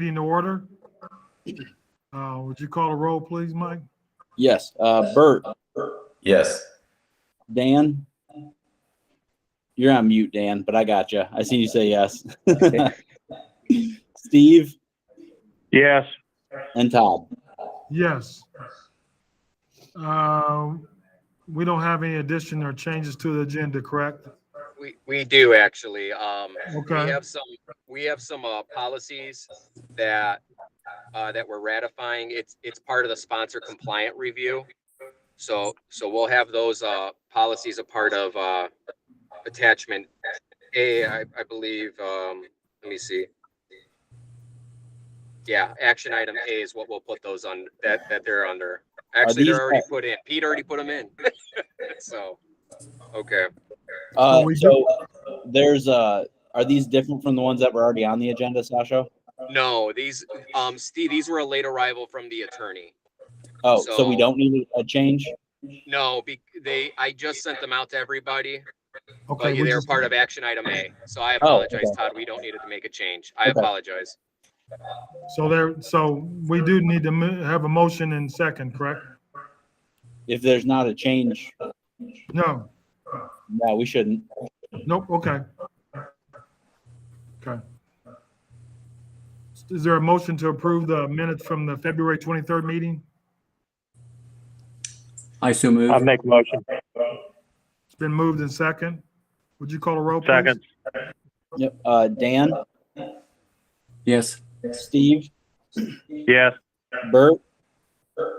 meeting to order. Would you call a roll, please, Mike? Yes. Bert. Yes. Dan. You're on mute, Dan, but I got you. I seen you say yes. Steve. Yes. And Todd. Yes. We don't have any addition or changes to the agenda, correct? We do actually. Okay. We have some policies that we're ratifying. It's part of the sponsor compliant review. So we'll have those policies a part of attachment A, I believe. Let me see. Yeah, action item A is what we'll put those on that they're under. Actually, they're already put in. Pete already put them in. So, okay. So there's are these different from the ones that were already on the agenda, Sasha? No, these Steve, these were a late arrival from the attorney. Oh, so we don't need a change? No, I just sent them out to everybody. Okay. But they're part of action item A. So I apologize, okay. Todd. We don't need it to make a change. I apologize. So we do need to have a motion and second, correct? If there's not a change, No. no, we shouldn't. Nope. Okay. Okay. Is there a motion to approve the minutes from the February 23rd meeting? I so move. I'll make a motion. It's been moved and second. Would you call a roll, please? Second. Yep. Dan, Yes. Steve, Yes. Bert,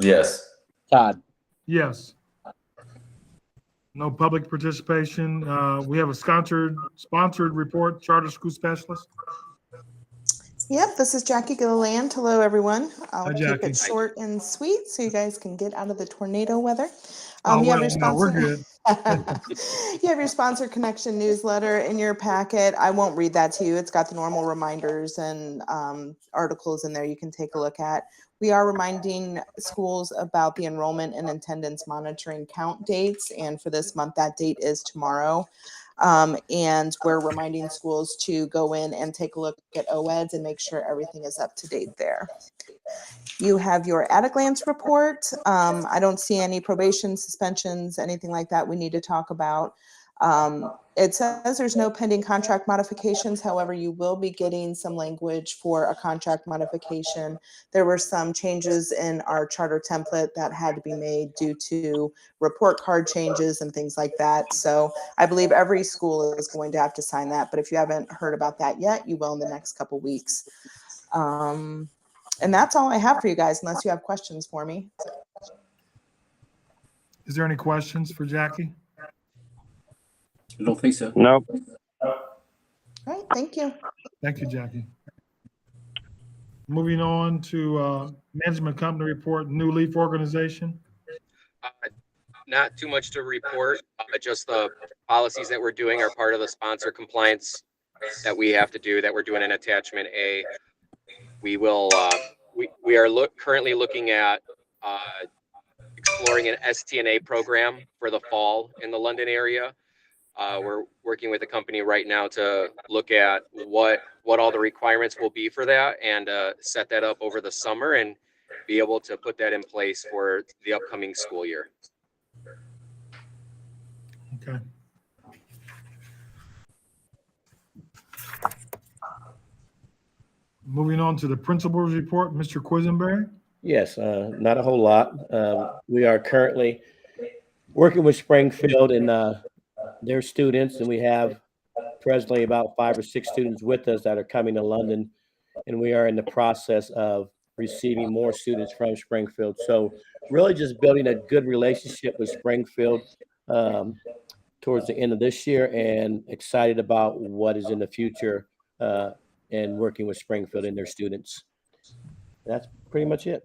Yes. Todd. Yes. No public participation. We have a sponsored report, charter school specialist. Yep, this is Jackie Gilliland. Hello, everyone. I'll Hi, keep Jackie. it short and sweet so you guys can get out of the tornado weather. Oh, You have well, your no, we're sponsor. good. You have your sponsor connection newsletter in your packet. I won't read that to you. It's got the normal reminders and articles in there you can take a look at. We are reminding schools about the enrollment and attendance monitoring count dates. And for this month, that date is tomorrow. And we're reminding schools to go in and take a look at OEDs and make sure everything is up to date there. You have your at a glance report. I don't see any probation, suspensions, anything like that we need to talk about. It says there's no pending contract modifications. However, you will be getting some language for a contract modification. There were some changes in our charter template that had to be made due to report card changes and things like that. So I believe every school is going to have to sign that. But if you haven't heard about that yet, you will in the next couple weeks. And that's all I have for you guys, unless you have questions for me. Is there any questions for Jackie? I don't think so. Nope. All right, thank you. Thank you, Jackie. Moving on to management company report, new leaf organization. Not too much to report. Just the policies that we're doing are part of the sponsor compliance that we have to do, that we're doing in attachment A. We will. We are currently looking at exploring an STNA program for the fall in the London area. We're working with a company right now to look at what all the requirements will be for that and set that up over the summer and be able to put that in place for the upcoming school year. Okay. Moving on to the principal's report, Mr. Quisenberry. Yes, not a whole lot. We are currently working with Springfield and their students, and we have presently about 5 or 6 students with us that are coming to London, and we are in the process of receiving more students from Springfield. So really just building a good relationship with Springfield towards the end of this year, and excited about what is in the future and working with Springfield and their students. That's pretty much it.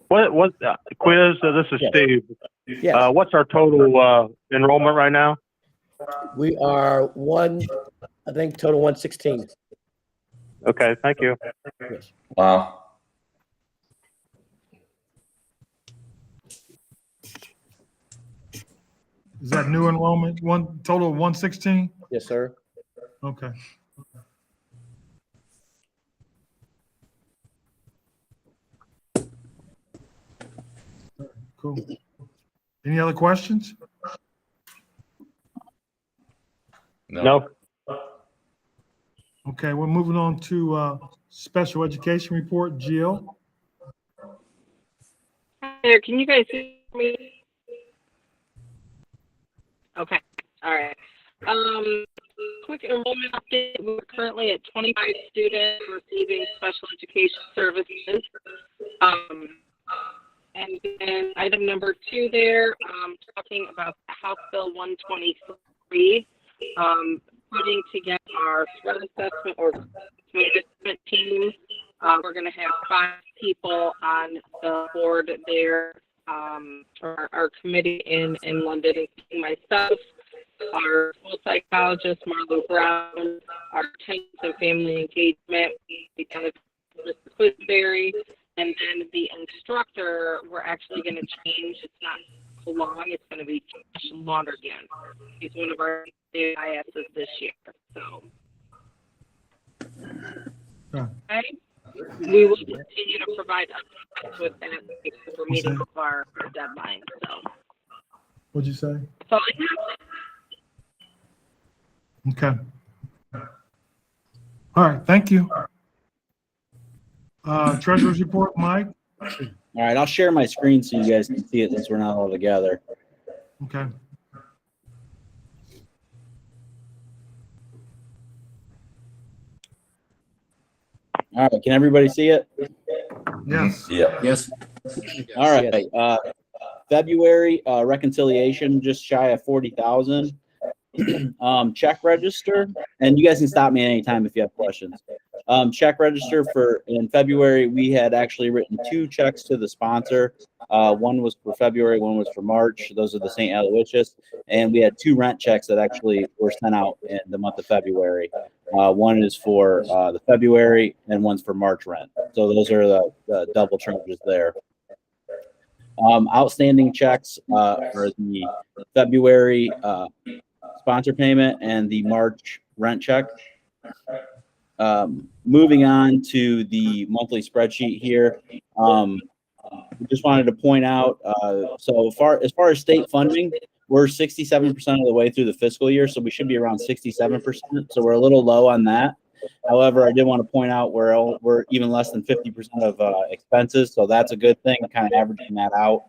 What quiz? This is Steve. Yeah. What's our total enrollment right now? We are I think total 116. Okay, thank you. Yes. Wow. Is that new enrollment? Total of 116? Yes, sir. Okay. Cool. Any other questions? No. Okay, we're moving on to special education report. Jill? Hi there, can you guys hear me? Okay, all right. Quick enrollment update. We're currently at 25 students receiving special education services. And then item number 2 there, talking about House Bill 123, putting together our threat assessment or management team. We're going to have 5 people on the board there, our committee in London, including myself, our school psychologist, Marlo Brown, our attendance and family engagement, Mr. Quisberry, and then the instructor, we're actually going to change. It's not so long. It's going to be Lonergan. He's one of our ISs this year. So, okay. We will continue to provide updates with that because we're meeting our deadline. So, What'd you say? that's all I have. Okay. All right, thank you. Treasurer's report, Mike? All right, I'll share my screen so you guys can see it since we're not all together. Okay. All right, can everybody see it? Yes. Yeah. Yes. All right. February reconciliation just shy of 40,000. Check register, and you guys can stop me anytime if you have questions. Check register for in February, we had actually written 2 checks to the sponsor. One was for February, one was for March. Those are the St. Aloysius, and we had 2 rent checks that actually were sent out in the month of February. One is for the February, and one's for March rent. So those are the double charges there. Outstanding checks are the February sponsor payment and the March rent check. Moving on to the monthly spreadsheet here. We just wanted to point out, as far as state funding, we're 67% of the way through the fiscal year, so we should be around 67%. So we're a little low on that. However, I did want to point out we're even less than 50% of expenses, so that's a good thing, kind of averaging that out.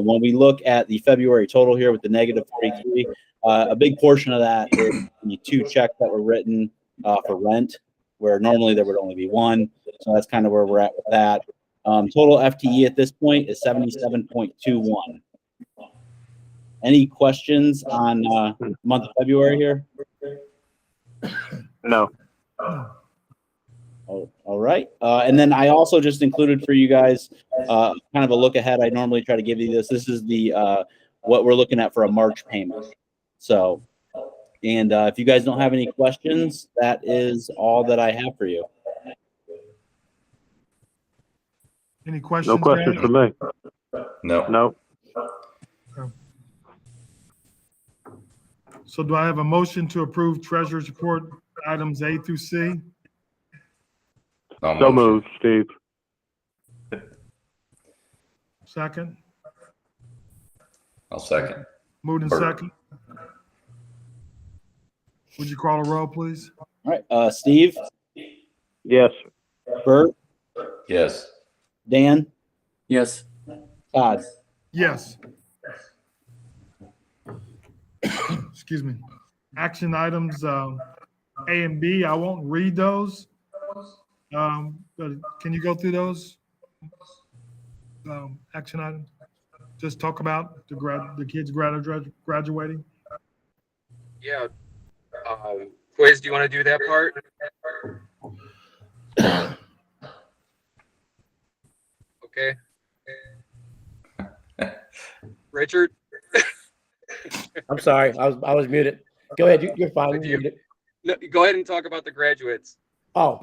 When we look at the February total here with the negative 43, a big portion of that is the 2 checks that were written for rent, where normally there would only be 1. So that's kind of where we're at with that. Total FTE at this point is 77.21. Any questions on month of February here? No. Oh, all right. And then I also just included for you guys kind of a look ahead. I normally try to give you this. This is the what we're looking at for a March payment. So, and if you guys don't have any questions, that is all that I have for you. Any questions? No questions Dan? for me. No. No. So do I have a motion to approve treasurer's report items A through C? I'll So motion. moved, Steve. Second? I'll second. Moved in Bert. second. Would you call a roll, please? All right. Steve, Yes. Bert, Yes. Dan, Yes. Todd. Yes. Excuse me. Action items A and B, I won't read those. But can you go through those? Action items? Just talk about the kids graduating. Yeah. Quiz, do you want to do that part? Okay. Richard? I'm sorry, I was muted. Go ahead, you're fine. You're You- muted. No, go ahead and talk about the graduates. Oh,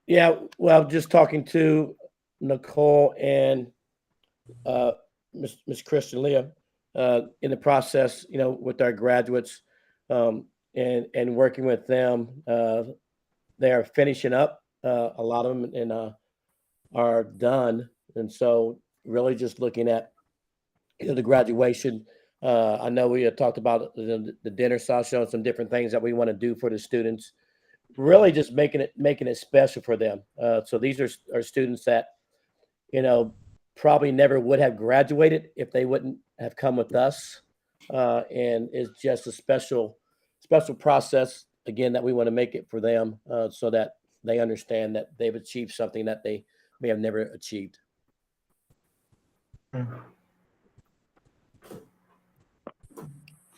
yeah, well, just talking to Nicole and Miss Kristen Leah in the process, with our graduates and working with them. They are finishing up. A lot of them are done. And so really just looking at, the graduation. I know we had talked about the dinner, Sasha, and some different things that we want to do for the students. Really just making it special for them. So these are students that, probably never would have graduated if they wouldn't have come with us. And it's just a special process, again, that we want to make it for them, so that they understand that they've achieved something that they may have never achieved. Okay.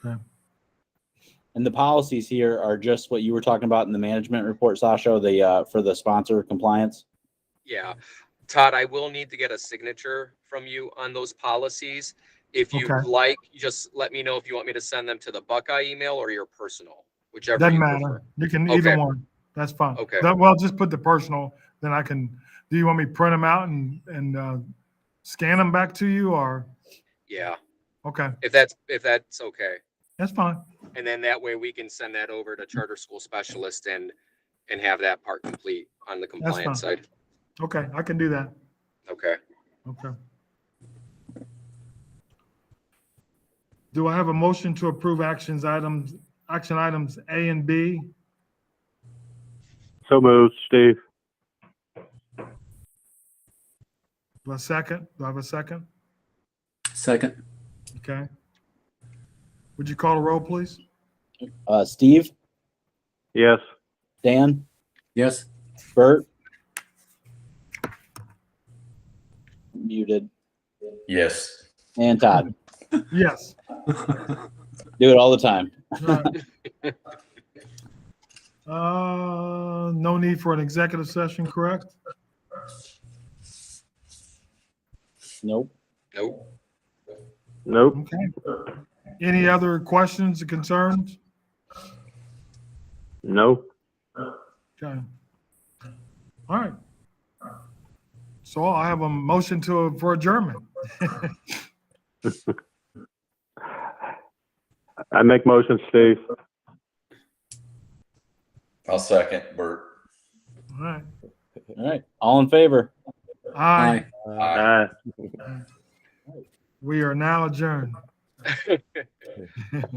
Okay. And the policies here are just what you were talking about in the management report, Sasha, for the sponsor compliance. Yeah. Todd, I will need to get a signature from you on those policies. If you'd Okay. like, just let me know if you want me to send them to the Buckeye email or your personal, whichever Doesn't you matter. prefer. You can Okay. either one. That's fine. Okay. Well, just put the personal, then I can, do you want me to print them out and scan them back to you, or? Yeah, Okay, if that's okay. that's fine. And then that way we can send that over to charter school specialist and have that part complete on the compliance fine. side. Okay, I can do that. Okay. Okay. Do I have a motion to approve action items A and B? So moved, Steve. Do I have a second? Second. Okay. Would you call a roll, please? Steve, Yes. Dan, Yes. Bert, muted, Yes. and Todd. Yes. Do it all the time. No need for an executive session, correct? Nope. Nope. Nope. Okay. Any other questions or concerns? Nope. Okay. All right. So I have a motion for adjournment. I make motion, Steve. I'll second, Bert. All right. All right. All in favor? Aye. Aye. We are now adjourned.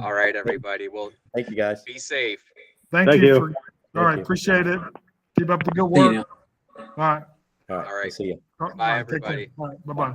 All right, everybody. Well, Thank you, guys. be safe. Thank you. you. All Thank right. you. Appreciate it. Keep up the good See you work. now. All right. All right. All right. See you. All right, Bye, take care. everybody. All right. Bye-bye.